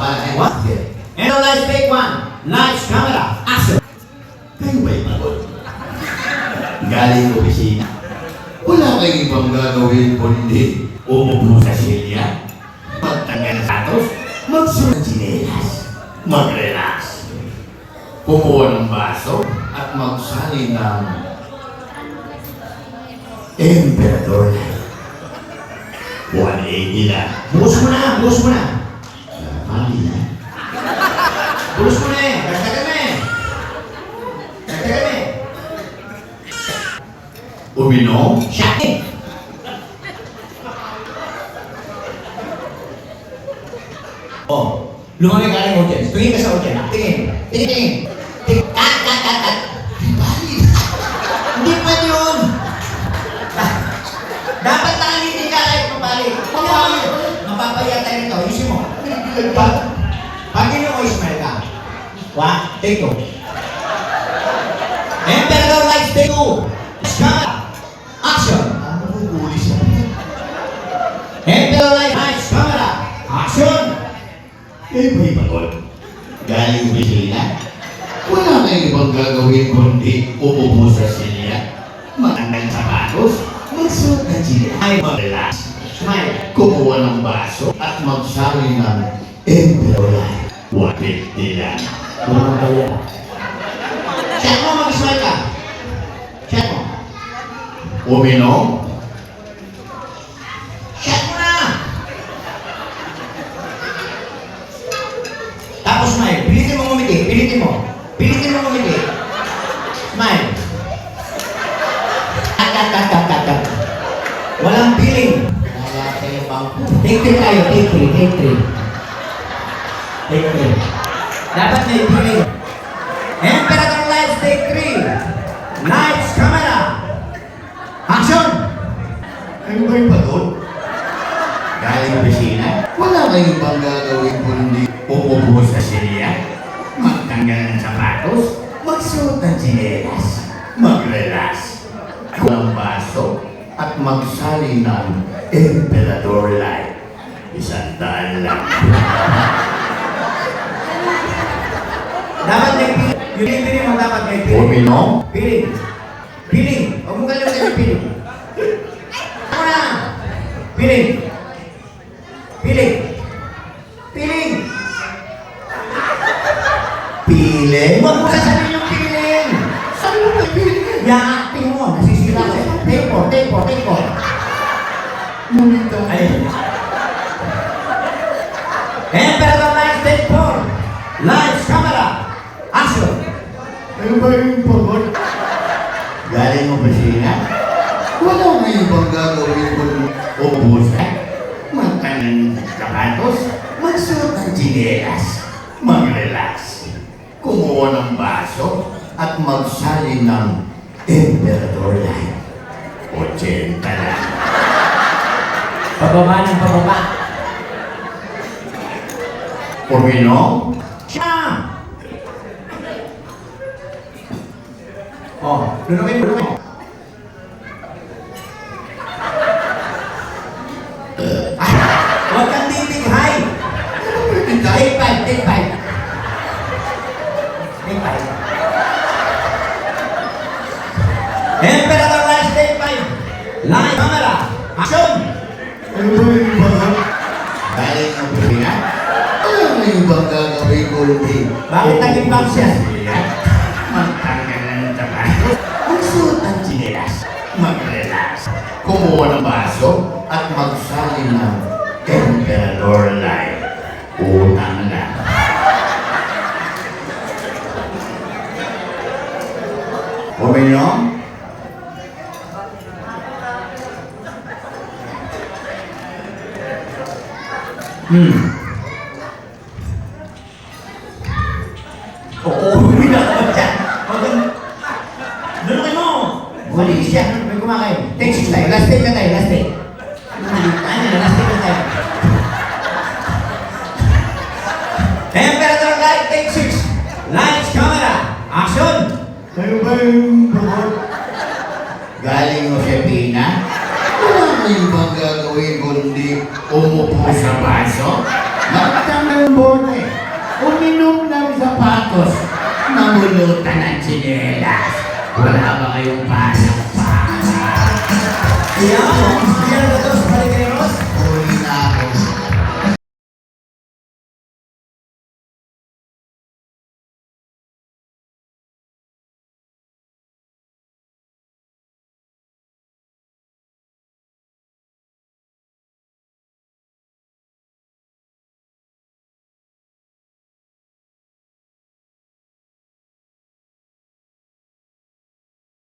pala. What? And let's take one. Lights, camera, action. Kayo ba'y pagod? Galing opisina. Wala kayong ibang gagawin kundi umupo sa silya, magtanggal ng satos, magsulat ng tsinelas, mag-relax, kumuha ng baso at magsali ng Emperador Light. 180 na. Bukas mo na, bukas mo na. Mali na. Bukas mo na eh. Dagdagan na eh. Dagdagan na eh. Uminom? Shot eh. Oh, lumamig ka ng audience. Tingin ka sa audience. Tingin. Tingin. Tingin. Cut. Hindi pwede yun. Dapat nakalitin ka kahit mabalik. Mapapaya tayo nito. Ayusin mo. Pag yun mo, smile ka. Take two. Emperor Lights, take two. Camera. Action. Ano ko gulis na? Emperor Lights, camera. Action. Kayo ba'y pagod? Galing opisina? Wala kayong ibang gagawin kundi umupo sa silya, matanggal sa sapatos, magsuot ng tsinelas, ay mag-relax, Smile. kumuha ng baso at magsali ng Emperor Light. 150 lang. Lumamig ka. Shot mo, mag-smile ka. Shot mo. Uminom? Shot mo na. Tapos smile. Pilitin mo ngumiti. Pilitin mo. Pilitin mo ngumiti. Smile. Cut. Walang feeling. Take three tayo. Take three. Dapat may feeling. Emperor Lights, take three. Lights, camera. Action! Kayo ba'y pagod? Galing opisina? Wala kayong ibang gagawin kundi umupo sa silya, magtanggal ng sapatos, magsuot ng tsinelas, mag-relax, kulang baso, at magsali ng Emperador Light. 100 lang. Dapat may feeling. Yung feeling mo dapat may feeling. Uminom? Feeling. Huwag mo kalimutan yung feeling. Ako na. Feeling. Pile? Huwag mo sasabihin yung feeling. Saan mo may pile? Yaakting mo. Nasisira ko. Take four. Ngunit Ayun. Emperor Lights, take four. Lights, camera. Action. Kayo ba'y pagod? Galing opisina? Wala nga ibang gagawin kundi ubusan, magtanggal ng sapatos, magsuot ng tsinelas, mag-relax, kumuha ng baso, at magsali ng Emperador Light. 80 lang. Pababa ng pababa. Uminom? Siya! Oh, lunukin mo. Huwag kang titighay. Take five. Emperor Lights, take five. Light, camera, action! Ano ba yung pagod? Galing opisina? Wala nga ibang gagawin kundi Bakit naging box yan? magtanggal ng sapatos, magsuot ng tsinelas, mag-relax, kumuha ng baso, at magsali ng Emperador Light. Utang na. Uminom? Oo, bumila ka ba dyan? Lunukin mo! Malinis yan, may kumakain. Take six tayo, last take na tayo. Last take na tayo. Emperor Light, take six. Lights, camera, action! Kayo ba yung pagod? Galing mo sa Pina? Wala kayong ibang gagawin kundi umupo sa baso? Magtanggal ng bote. Tapos, namulutan ng tsinelas. Wala ba kayong palang para? Yan.